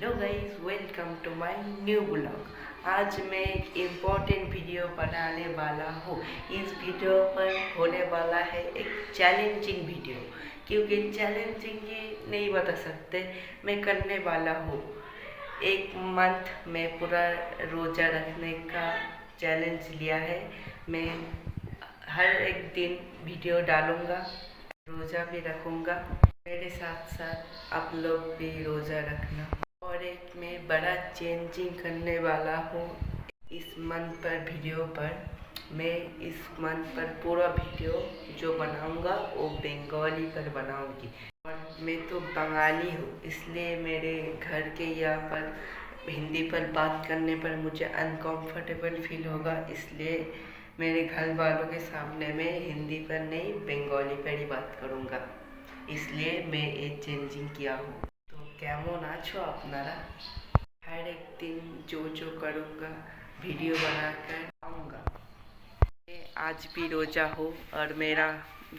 Hello guys, welcome to my new blog. आज मैं एक इम्पोर्टेंट वीडियो बनाने वाला हूँ। इस वीडियो पर होने वाला है एक चैलेंजिंग वीडियो, क्योंकि चैलेंजिंग ये नहीं बता सकते। मैं करने वाला हूँ एक मंथ में पूरा रोज़ा रखने का चैलेंज लिया है। मैं हर एक दिन वीडियो डालूँगा, रोज़ा भी रखूँगा। मेरे साथ साथ आप लोग भी रोज़ा रखना। और एक मैं बड़ा चेंजिंग करने वाला हूँ इस मंथ पर वीडियो पर। मैं इस मंथ पर पूरा वीडियो जो बनाऊँगा वो बंगाली पर बनाऊँगी। और मैं तो बंगाली हूँ, इसलिए मेरे घर के यहाँ पर हिंदी पर बात करने पर मुझे अनकंफर्टेबल फील होगा। इसलिए मेरे घर वालों के सामने मैं हिंदी पर नहीं बंगाली पर ही बात करूँगा। इसलिए मैं ये चेंजिंग किया हूँ। तो কেমন আছো আপনারা? हर एक दिन जो करूँगा वीडियो बनाकर आऊँगा। मैं आज भी रोज़ा हूँ और मेरा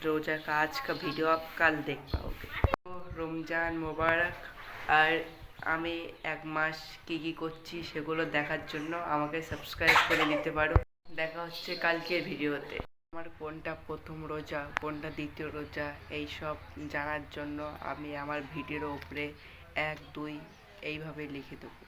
रोज़ा का आज का वीडियो आप कल देख पाओगे। तो রমজান মোবারক। আর আমি এক মাস কী করছি সেগুলো দেখার জন্য আমাকে সাবস্ক্রাইব করে নিতে পারো। দেখা হচ্ছে কালকের ভিডিওতে। আমার কোনটা প্রথম রোজা, কোনটা দ্বিতীয় রোজা, এই সব জানার জন্য আমি আমার ভিডিওর উপরে 1 2 এইভাবে লিখে দেবো।